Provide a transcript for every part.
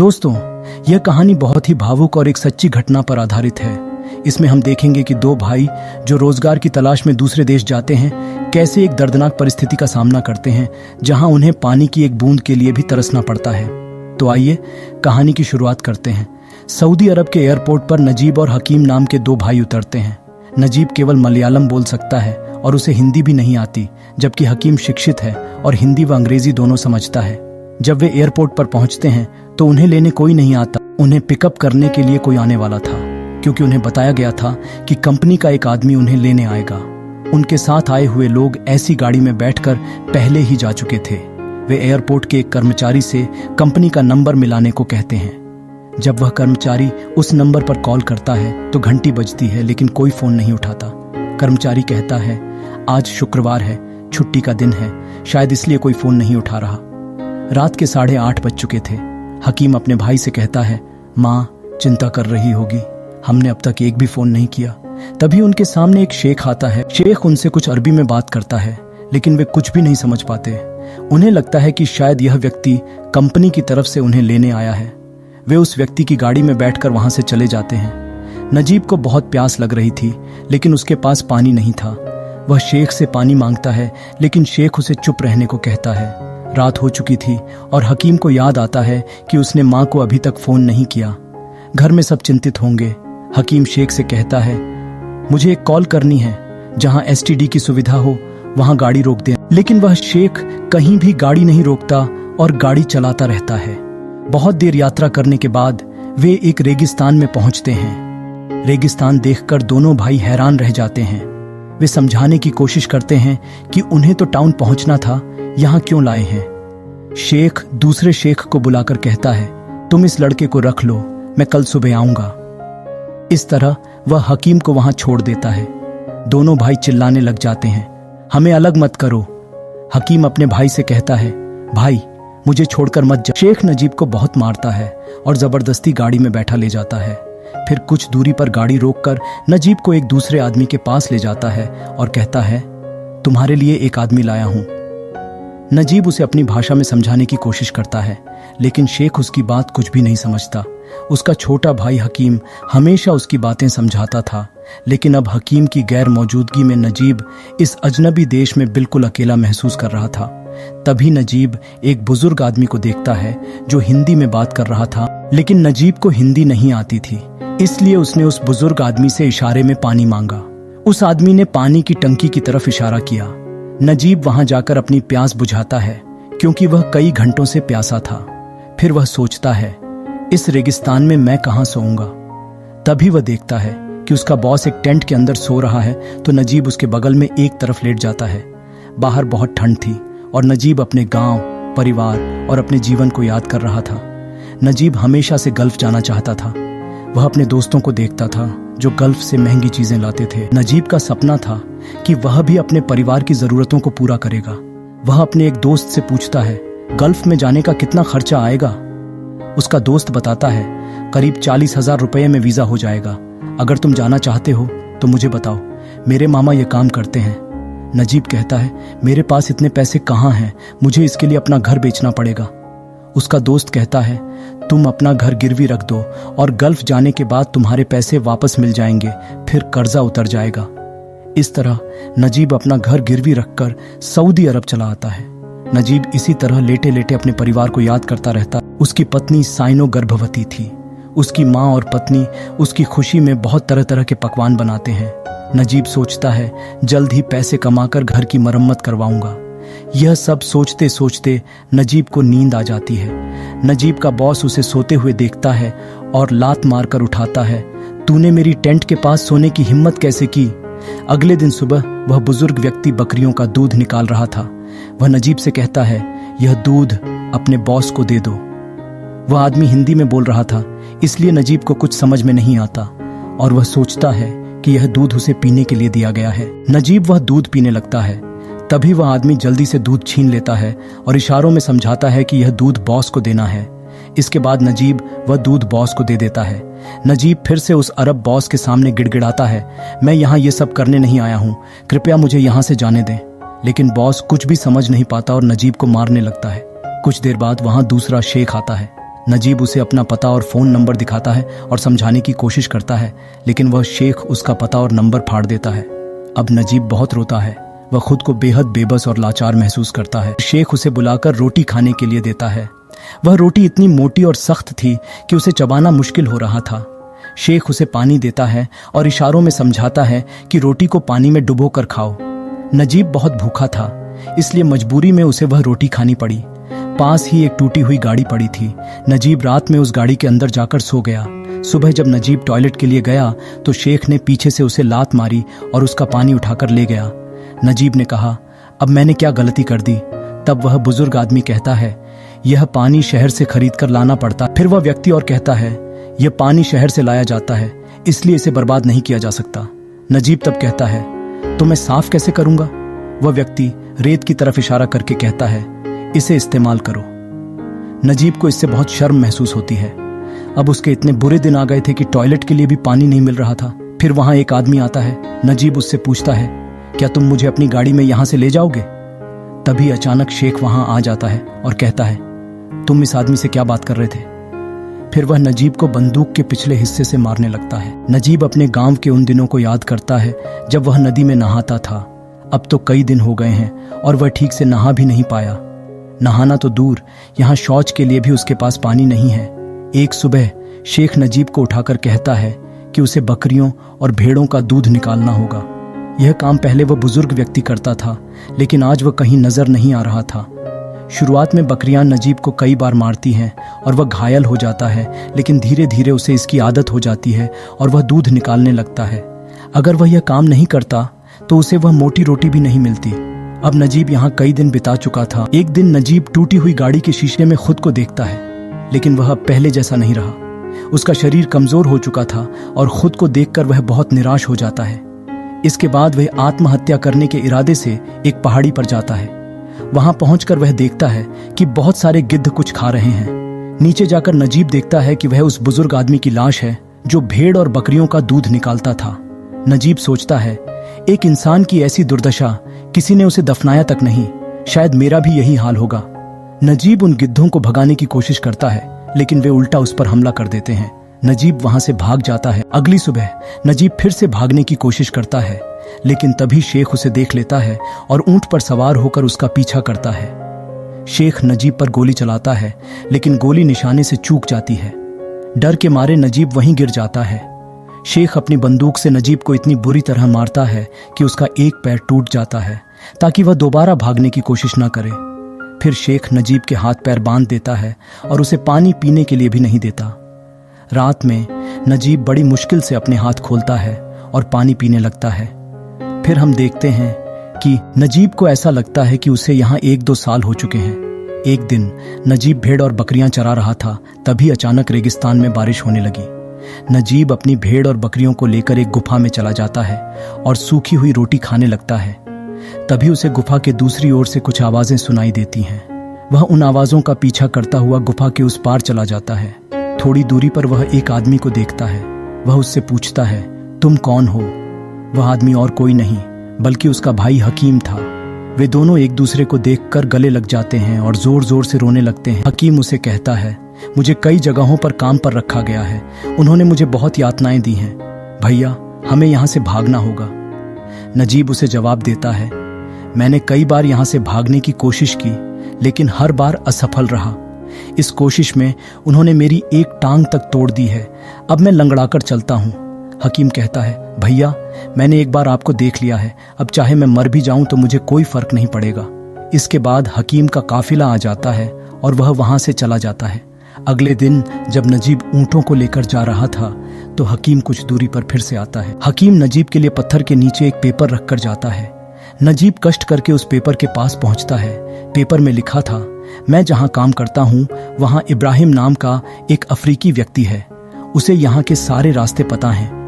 दोस्तों, यह कहानी बहुत ही भावुक और एक सच्ची घटना पर आधारित है। इसमें हम देखेंगे कि दो भाई जो रोजगार की तलाश में दूसरे देश जाते हैं, कैसे एक दर्दनाक परिस्थिति का सामना करते हैं जहां उन्हें पानी की एक बूंद के लिए भी तरसना पड़ता है। तो आइए कहानी की शुरुआत करते हैं। सऊदी अरब के एयरपोर्ट पर नजीब और हकीम नाम के दो भाई उतरते हैं। नजीब केवल मलयालम बोल सकता है और उसे हिंदी भी नहीं आती, जबकि हकीम शिक्षित है और हिंदी व अंग्रेजी दोनों समझता है। जब वे एयरपोर्ट पर पहुंचते हैं तो उन्हें लेने कोई नहीं आता। उन्हें पिकअप करने के लिए कोई आने वाला था, क्योंकि उन्हें बताया गया था कि कंपनी का एक आदमी उन्हें लेने आएगा। उनके साथ आए हुए लोग ऐसी गाड़ी में बैठकर पहले ही जा चुके थे। वे एयरपोर्ट के एक कर्मचारी से कंपनी का नंबर मिलाने को कहते हैं। जब वह कर्मचारी उस नंबर पर कॉल करता है तो घंटी बजती है, लेकिन कोई फोन नहीं उठाता। कर्मचारी कहता है, आज शुक्रवार है, छुट्टी का दिन है, शायद इसलिए कोई फोन नहीं उठा रहा। रात के 8:30 बज चुके थे। हकीम अपने भाई से कहता है, माँ चिंता कर रही होगी, हमने अब तक एक भी फोन नहीं किया। तभी उनके सामने एक शेख आता है। शेख उनसे कुछ अरबी में बात करता है, लेकिन वे कुछ भी नहीं समझ पाते। उन्हें लगता है कि शायद यह व्यक्ति कंपनी की तरफ से उन्हें लेने आया है। वे उस व्यक्ति की गाड़ी में बैठकर वहां से चले जाते हैं। नजीब को बहुत प्यास लग रही थी, लेकिन उसके पास पानी नहीं था। वह शेख से पानी मांगता है, लेकिन शेख उसे चुप रहने को कहता है। रात हो चुकी थी और हकीम को याद आता है कि उसने माँ को अभी तक फोन नहीं किया। घर में सब चिंतित होंगे। हकीम शेख से कहता है, मुझे एक कॉल करनी है, जहां एसटीडी की सुविधा हो वहां गाड़ी रोक दें। लेकिन वह शेख कहीं भी गाड़ी नहीं रोकता और गाड़ी चलाता रहता है। बहुत देर यात्रा करने के बाद वे एक रेगिस्तान में पहुंचते हैं। रेगिस्तान देखकर दोनों भाई हैरान रह जाते हैं। वे समझाने की कोशिश करते हैं कि उन्हें तो टाउन पहुंचना था, यहां क्यों लाए हैं। शेख दूसरे शेख को बुलाकर कहता है, तुम इस लड़के को रख लो, मैं कल सुबह आऊंगा। इस तरह वह हकीम को वहां छोड़ देता है। दोनों भाई चिल्लाने लग जाते हैं, हमें अलग मत करो। हकीम अपने भाई से कहता है, भाई मुझे छोड़कर मत जा। शेख नजीब को बहुत मारता है और जबरदस्ती गाड़ी में बैठा ले जाता है। फिर कुछ दूरी पर गाड़ी रोककर नजीब को एक दूसरे आदमी के पास ले जाता है और कहता है, तुम्हारे लिए एक आदमी लाया हूं। नजीब उसे अपनी भाषा में समझाने की कोशिश करता है, लेकिन शेख उसकी बात कुछ भी नहीं समझता। उसका छोटा भाई हकीम हमेशा उसकी बातें समझाता था, लेकिन अब हकीम की गैर मौजूदगी में नजीब इस अजनबी देश में बिल्कुल अकेला महसूस कर रहा था। तभी नजीब एक बुजुर्ग आदमी को देखता है जो हिंदी में बात कर रहा था, लेकिन नजीब को हिंदी नहीं आती थी, इसलिए उसने उस बुजुर्ग आदमी से इशारे में पानी मांगा। उस आदमी ने पानी की टंकी की तरफ इशारा किया। नजीब वहां जाकर अपनी प्यास बुझाता है, क्योंकि वह कई घंटों से प्यासा था। फिर वह सोचता है, इस रेगिस्तान में मैं कहां सोऊंगा। तभी वह देखता है कि उसका बॉस एक टेंट के अंदर सो रहा है, तो नजीब उसके बगल में एक तरफ लेट जाता है। बाहर बहुत ठंड थी और नजीब अपने गांव, परिवार और अपने जीवन को याद कर रहा था। नजीब हमेशा से गल्फ जाना चाहता था। वह अपने दोस्तों को देखता था जो गल्फ से महंगी चीजें लाते थे। नजीब का सपना था कि वह भी अपने परिवार की जरूरतों को पूरा करेगा। वह अपने एक दोस्त से पूछता है, गल्फ में जाने का कितना खर्चा आएगा। उसका दोस्त बताता है, करीब 40,000 रुपये में वीजा हो जाएगा। अगर तुम जाना चाहते हो तो मुझे बताओ, मेरे मामा ये काम करते हैं। नजीब कहता है, मेरे पास इतने पैसे कहाँ हैं, मुझे इसके लिए अपना घर बेचना पड़ेगा। उसका दोस्त कहता है, तुम अपना घर गिरवी रख दो और गल्फ जाने के बाद तुम्हारे पैसे वापस मिल जाएंगे, फिर कर्जा उतर जाएगा। इस तरह नजीब अपना घर गिरवी रखकर सऊदी अरब चला आता है। नजीब इसी तरह लेटे लेटे अपने परिवार को याद करता रहता। उसकी पत्नी साइनो गर्भवती थी। उसकी माँ और पत्नी उसकी खुशी में बहुत तरह तरह के पकवान बनाते हैं। नजीब सोचता है, जल्द ही पैसे कमाकर घर की मरम्मत करवाऊंगा। यह सब सोचते सोचते नजीब को नींद आ जाती है। नजीब का बॉस उसे सोते हुए देखता है और लात मारकर उठाता है, तूने मेरी टेंट के पास सोने की हिम्मत कैसे की। अगले दिन सुबह वह बुजुर्ग व्यक्ति बकरियों का दूध निकाल रहा था। वह नजीब से कहता है, यह दूध अपने बॉस को दे दो। वह आदमी हिंदी में बोल रहा था, इसलिए नजीब को कुछ समझ में नहीं आता और वह सोचता है कि यह दूध उसे पीने के लिए दिया गया है। नजीब वह दूध पीने लगता है। तभी वह आदमी जल्दी से दूध छीन लेता है और इशारों में समझाता है कि यह दूध बॉस को देना है। इसके बाद नजीब वह दूध बॉस को दे देता है। नजीब फिर से उस अरब बॉस के सामने गिड़गिड़ाता है, मैं यहाँ ये सब करने नहीं आया हूँ, कृपया मुझे यहाँ से जाने दें। लेकिन बॉस कुछ भी समझ नहीं पाता और नजीब को मारने लगता है। कुछ देर बाद वहां दूसरा शेख आता है। नजीब उसे अपना पता और फ़ोन नंबर दिखाता है और समझाने की कोशिश करता है, लेकिन वह शेख उसका पता और नंबर फाड़ देता है। अब नजीब बहुत रोता है। वह खुद को बेहद बेबस और लाचार महसूस करता है। शेख उसे बुलाकर रोटी खाने के लिए देता है। वह रोटी इतनी मोटी और सख्त थी कि उसे चबाना मुश्किल हो रहा था। शेख उसे पानी देता है और इशारों में समझाता है कि रोटी को पानी में डुबो कर खाओ। नजीब बहुत भूखा था, इसलिए मजबूरी में उसे वह रोटी खानी पड़ी। पास ही एक टूटी हुई गाड़ी पड़ी थी। नजीब रात में उस गाड़ी के अंदर जाकर सो गया। सुबह जब नजीब टॉयलेट के लिए गया तो शेख ने पीछे से उसे लात मारी और उसका पानी उठाकर ले गया। नजीब ने कहा, अब मैंने क्या गलती कर दी? तब वह बुजुर्ग आदमी कहता है, यह पानी शहर से खरीद कर लाना पड़ता। फिर वह व्यक्ति और कहता है, यह पानी शहर से लाया जाता है, इसलिए इसे बर्बाद नहीं किया जा सकता। नजीब तब कहता है, तो मैं साफ कैसे करूंगा? वह व्यक्ति रेत की तरफ इशारा करके कहता है, इसे इस्तेमाल करो। नजीब को इससे बहुत शर्म महसूस होती है। अब उसके इतने बुरे दिन आ गए थे कि टॉयलेट के लिए भी पानी नहीं मिल रहा था। फिर वहां एक आदमी आता है। नजीब उससे पूछता है, क्या तुम मुझे अपनी गाड़ी में यहां से ले जाओगे? तभी अचानक शेख वहां आ जाता है और कहता है, तुम इस आदमी से क्या बात कर रहे थे? फिर वह नजीब को बंदूक के पिछले हिस्से से मारने लगता है। नजीब अपने गांव के उन दिनों को याद करता है जब वह नदी में नहाता था। अब तो कई दिन हो गए हैं और वह ठीक से नहा भी नहीं पाया। नहाना तो दूर, यहाँ शौच के लिए भी उसके पास पानी नहीं है। एक सुबह शेख नजीब को उठाकर कहता है कि उसे बकरियों और भेड़ों का दूध निकालना होगा। यह काम पहले वह बुजुर्ग व्यक्ति करता था, लेकिन आज वह कहीं नजर नहीं आ रहा था। शुरुआत में बकरियां नजीब को कई बार मारती हैं और वह घायल हो जाता है, लेकिन धीरे धीरे उसे इसकी आदत हो जाती है और वह दूध निकालने लगता है। अगर वह यह काम नहीं करता तो उसे वह मोटी रोटी भी नहीं मिलती। अब नजीब यहाँ कई दिन बिता चुका था। एक दिन नजीब टूटी हुई गाड़ी के शीशे में खुद को देखता है, लेकिन वह अब पहले जैसा नहीं रहा। उसका शरीर कमजोर हो चुका था और खुद को देखकर वह बहुत निराश हो जाता है। इसके बाद वह आत्महत्या करने के इरादे से एक पहाड़ी पर जाता है। वहां पहुंचकर वह देखता है कि बहुत सारे गिद्ध कुछ खा रहे हैं। नीचे जाकर नजीब देखता है कि वह उस बुजुर्ग आदमी की लाश है जो भेड़ और बकरियों का दूध निकालता था। नजीब सोचता है, एक इंसान की ऐसी दुर्दशा, किसी ने उसे दफनाया तक नहीं, शायद मेरा भी यही हाल होगा। नजीब उन गिद्धों को भगाने की कोशिश करता है, लेकिन वे उल्टा उस पर हमला कर देते हैं। नजीब वहां से भाग जाता है। अगली सुबह नजीब फिर से भागने की कोशिश करता है, लेकिन तभी शेख उसे देख लेता है और ऊंट पर सवार होकर उसका पीछा करता है। शेख नजीब पर गोली चलाता है, लेकिन गोली निशाने से चूक जाती है। डर के मारे नजीब वहीं गिर जाता है। शेख अपनी बंदूक से नजीब को इतनी बुरी तरह मारता है कि उसका एक पैर टूट जाता है, ताकि वह दोबारा भागने की कोशिश न करे। फिर शेख नजीब के हाथ पैर बांध देता है और उसे पानी पीने के लिए भी नहीं देता। रात में नजीब बड़ी मुश्किल से अपने हाथ खोलता है और पानी पीने लगता है। फिर हम देखते हैं कि नजीब को ऐसा लगता है कि उसे यहाँ 1-2 साल हो चुके हैं। एक दिन नजीब भेड़ और बकरियां चरा रहा था, तभी अचानक रेगिस्तान में बारिश होने लगी। नजीब अपनी भेड़ और बकरियों को लेकर एक गुफा में चला जाता है और सूखी हुई रोटी खाने लगता है। तभी उसे गुफा के दूसरी ओर से कुछ आवाजें सुनाई देती हैं। वह उन आवाजों का पीछा करता हुआ गुफा के उस पार चला जाता है। थोड़ी दूरी पर वह एक आदमी को देखता है। वह उससे पूछता है, तुम कौन हो? वह आदमी और कोई नहीं बल्कि उसका भाई हकीम था। वे दोनों एक दूसरे को देखकर गले लग जाते हैं और जोर जोर से रोने लगते हैं। हकीम उसे कहता है, मुझे कई जगहों पर काम पर रखा गया है, उन्होंने मुझे बहुत यातनाएं दी हैं। भैया, हमें यहाँ से भागना होगा। नजीब उसे जवाब देता है, मैंने कई बार यहाँ से भागने की कोशिश की, लेकिन हर बार असफल रहा। इस कोशिश में उन्होंने मेरी एक टांग तक तोड़ दी है। अब मैं लंगड़ाकर चलता हूँ। हकीम कहता है, भैया, मैंने एक बार आपको देख लिया है, अब चाहे मैं मर भी जाऊं तो मुझे कोई फर्क नहीं पड़ेगा। इसके बाद हकीम का काफिला आ जाता है और वह वहां से चला जाता है। अगले दिन जब नजीब ऊंटों को लेकर जा रहा था तो हकीम कुछ दूरी पर फिर से आता है। हकीम नजीब के लिए पत्थर के नीचे एक पेपर रखकर जाता है। नजीब कष्ट करके उस पेपर के पास पहुंचता है। पेपर में लिखा था, मैं जहां काम करता हूं वहां इब्राहिम नाम का एक अफ्रीकी व्यक्ति है। उसे यहाँ के सारे रास्ते पता हैं।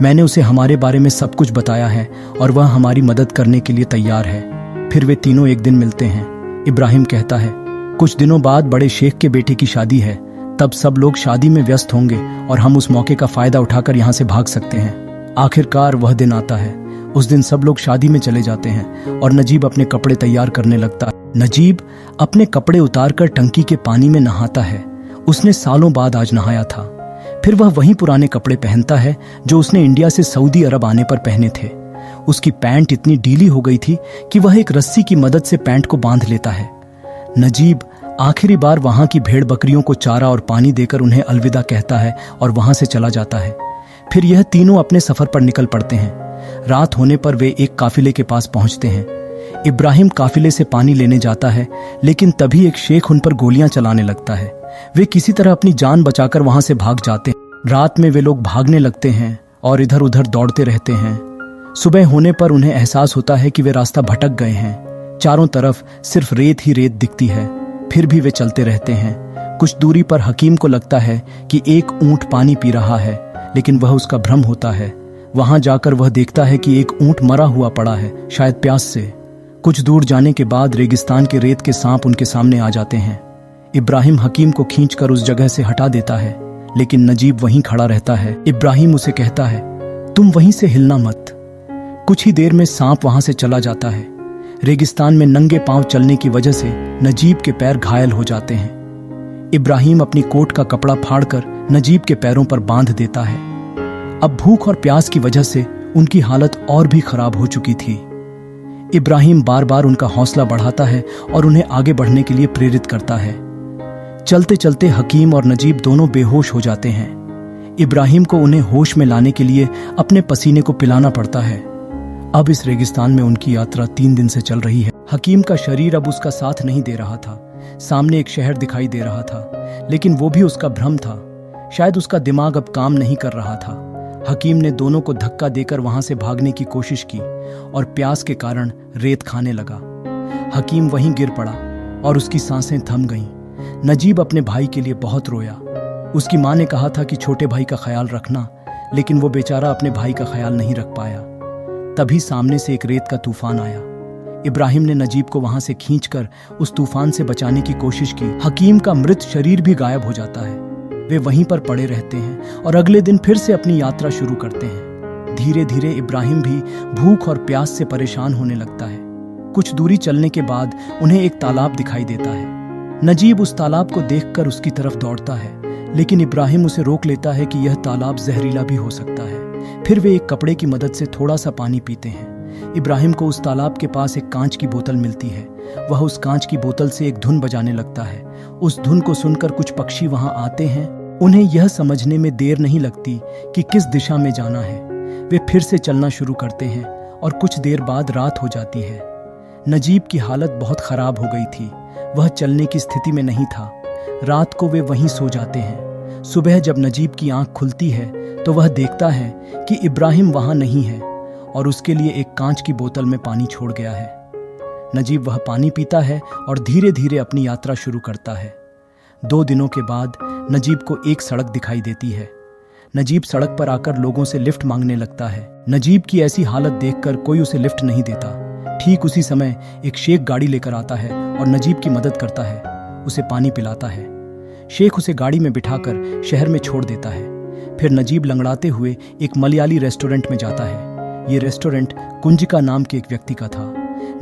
मैंने उसे हमारे बारे में सब कुछ बताया है और वह हमारी मदद करने के लिए तैयार है। फिर वे तीनों एक दिन मिलते हैं। इब्राहिम कहता है, कुछ दिनों बाद बड़े शेख के बेटे की शादी है, तब सब लोग शादी में व्यस्त होंगे और हम उस मौके का फायदा उठाकर यहाँ से भाग सकते हैं। आखिरकार वह दिन आता है। उस दिन सब लोग शादी में चले जाते हैं और नजीब अपने कपड़े तैयार करने लगता है। नजीब अपने कपड़े उतारकर टंकी के पानी में नहाता है। उसने सालों बाद आज नहाया था। फिर वह वही पुराने कपड़े पहनता है जो उसने इंडिया से सऊदी अरब आने पर पहने थे। उसकी पैंट इतनी ढीली हो गई थी कि वह एक रस्सी की मदद से पैंट को बांध लेता है। नजीब आखिरी बार वहां की भेड़ बकरियों को चारा और पानी देकर उन्हें अलविदा कहता है और वहां से चला जाता है। फिर यह तीनों अपने सफर पर निकल पड़ते हैं। रात होने पर वे एक काफिले के पास पहुंचते हैं। इब्राहिम काफिले से पानी लेने जाता है, लेकिन तभी एक शेख उन पर गोलियां चलाने लगता है। वे किसी तरह अपनी जान बचाकर वहां से भाग जाते हैं। रात में वे लोग भागने लगते हैं और इधर उधर दौड़ते रहते हैं। सुबह होने पर उन्हें एहसास होता है कि वे रास्ता भटक गए हैं। चारों तरफ सिर्फ रेत ही रेत दिखती है। फिर भी वे चलते रहते हैं। कुछ दूरी पर हकीम को लगता है कि एक ऊंट पानी पी रहा है, लेकिन वह उसका भ्रम होता है। वहां जाकर वह देखता है कि एक ऊंट मरा हुआ पड़ा है, शायद प्यास से। कुछ दूर जाने के बाद रेगिस्तान के रेत के सांप उनके सामने आ जाते हैं। इब्राहिम हकीम को खींचकर उस जगह से हटा देता है, लेकिन नजीब वहीं खड़ा रहता है। इब्राहिम उसे कहता है, तुम वहीं से हिलना मत। कुछ ही देर में सांप वहां से चला जाता है। रेगिस्तान में नंगे पांव चलने की वजह से नजीब के पैर घायल हो जाते हैं। इब्राहिम अपनी कोट का कपड़ा फाड़कर नजीब के पैरों पर बांध देता है। अब भूख और प्यास की वजह से उनकी हालत और भी खराब हो चुकी थी। इब्राहिम बार बार उनका हौसला बढ़ाता है और उन्हें आगे बढ़ने के लिए प्रेरित करता है। चलते चलते हकीम और नजीब दोनों बेहोश हो जाते हैं। इब्राहिम को उन्हें होश में लाने के लिए अपने पसीने को पिलाना पड़ता है। अब इस रेगिस्तान में उनकी यात्रा 3 दिन से चल रही है। हकीम का शरीर अब उसका साथ नहीं दे रहा था। सामने एक शहर दिखाई दे रहा था, लेकिन वो भी उसका भ्रम था। शायद उसका दिमाग अब काम नहीं कर रहा था। हकीम ने दोनों को धक्का देकर वहां से भागने की कोशिश की और प्यास के कारण रेत खाने लगा। हकीम वहीं गिर पड़ा और उसकी सांसें थम गईं। नजीब अपने भाई के लिए बहुत रोया। उसकी मां ने कहा था कि छोटे भाई का ख्याल रखना, लेकिन वो बेचारा अपने भाई का ख्याल नहीं रख पाया। तभी सामने से एक रेत का तूफान आया। इब्राहिम ने नजीब को वहां से खींचकर उस तूफान से बचाने की कोशिश की। हकीम का मृत शरीर भी गायब हो जाता है। वे वहीं पर पड़े रहते हैं और अगले दिन फिर से अपनी यात्रा शुरू करते हैं। धीरे धीरे इब्राहिम भी भूख और प्यास से परेशान होने लगता है। कुछ दूरी चलने के बाद उन्हें एक तालाब दिखाई देता है। नजीब उस तालाब को देखकर उसकी तरफ दौड़ता है, लेकिन इब्राहिम उसे रोक लेता है कि यह तालाब जहरीला भी हो सकता है। फिर वे एक कपड़े की मदद से थोड़ा सा पानी पीते हैं। इब्राहिम को उस तालाब के पास एक कांच की बोतल मिलती है। वह उस कांच की बोतल से एक धुन बजाने लगता है। उस धुन को सुनकर कुछ पक्षी वहां आते हैं। उन्हें यह समझने में देर नहीं लगती कि किस दिशा में जाना है। वे फिर से चलना शुरू करते हैं और कुछ देर बाद रात हो जाती है। नजीब की हालत बहुत खराब हो गई थी। वह चलने की स्थिति में नहीं था। रात को वे वहीं सो जाते हैं। सुबह जब नजीब की आंख खुलती है तो वह देखता है कि इब्राहिम वहां नहीं है और उसके लिए एक कांच की बोतल में पानी छोड़ गया है। नजीब वह पानी पीता है और धीरे धीरे अपनी यात्रा शुरू करता है। 2 दिनों के बाद नजीब को एक सड़क दिखाई देती है। नजीब सड़क पर आकर लोगों से लिफ्ट मांगने लगता है। नजीब की ऐसी हालत देखकर कोई उसे लिफ्ट नहीं देता। ठीक उसी समय एक शेख गाड़ी लेकर आता है और नजीब की मदद करता है, उसे पानी पिलाता है। शेख उसे गाड़ी में बिठाकर शहर में छोड़ देता है। फिर नजीब लंगड़ाते हुए एक मलयाली रेस्टोरेंट में जाता है। ये रेस्टोरेंट कुंजिका नाम के एक व्यक्ति का था।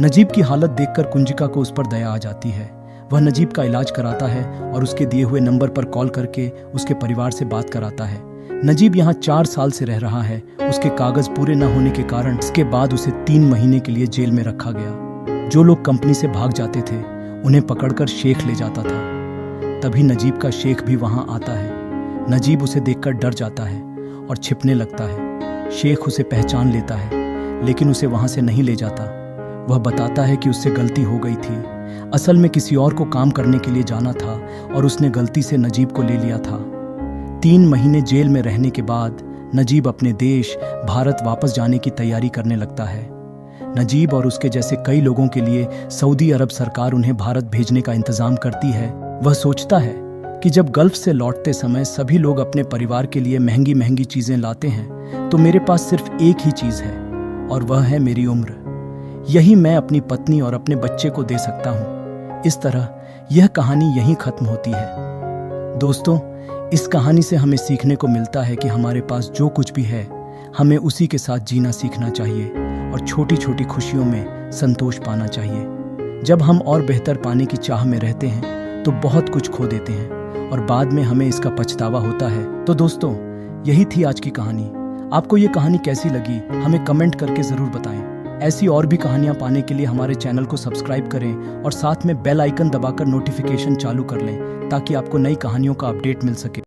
नजीब की हालत देखकर कुंजिका को उस पर दया आ जाती है। वह नजीब का इलाज कराता है और उसके दिए हुए नंबर पर कॉल करके उसके परिवार से बात कराता है। नजीब यहाँ 4 साल से रह रहा है। उसके कागज पूरे न होने के कारण इसके बाद उसे 3 महीने के लिए जेल में रखा गया। जो लोग कंपनी से भाग जाते थे उन्हें पकड़कर शेख ले जाता था। तभी नजीब का शेख भी वहां आता है। नजीब उसे देखकर डर जाता है और छिपने लगता है। शेख उसे पहचान लेता है, लेकिन उसे वहां से नहीं ले जाता। वह बताता है कि उससे गलती हो गई थी। असल में किसी और को काम करने के लिए जाना था और उसने गलती से नजीब को ले लिया था। 3 महीने जेल में रहने के बाद नजीब अपने देश भारत वापस जाने की तैयारी करने लगता है। नजीब और उसके जैसे कई लोगों के लिए सऊदी अरब सरकार उन्हें भारत भेजने का इंतजाम करती है। वह सोचता है कि जब गल्फ से लौटते समय सभी लोग अपने परिवार के लिए महंगी महंगी चीजें लाते हैं, तो मेरे पास सिर्फ एक ही चीज है और वह है मेरी उम्र। यही मैं अपनी पत्नी और अपने बच्चे को दे सकता हूँ। इस तरह यह कहानी यहीं खत्म होती है। दोस्तों, इस कहानी से हमें सीखने को मिलता है कि हमारे पास जो कुछ भी है हमें उसी के साथ जीना सीखना चाहिए और छोटी छोटी खुशियों में संतोष पाना चाहिए। जब हम और बेहतर पाने की चाह में रहते हैं तो बहुत कुछ खो देते हैं और बाद में हमें इसका पछतावा होता है। तो दोस्तों, यही थी आज की कहानी। आपको ये कहानी कैसी लगी हमें कमेंट करके ज़रूर बताएं। ऐसी और भी कहानियां पाने के लिए हमारे चैनल को सब्सक्राइब करें और साथ में बेल आइकन दबाकर नोटिफिकेशन चालू कर लें ताकि आपको नई कहानियों का अपडेट मिल सके।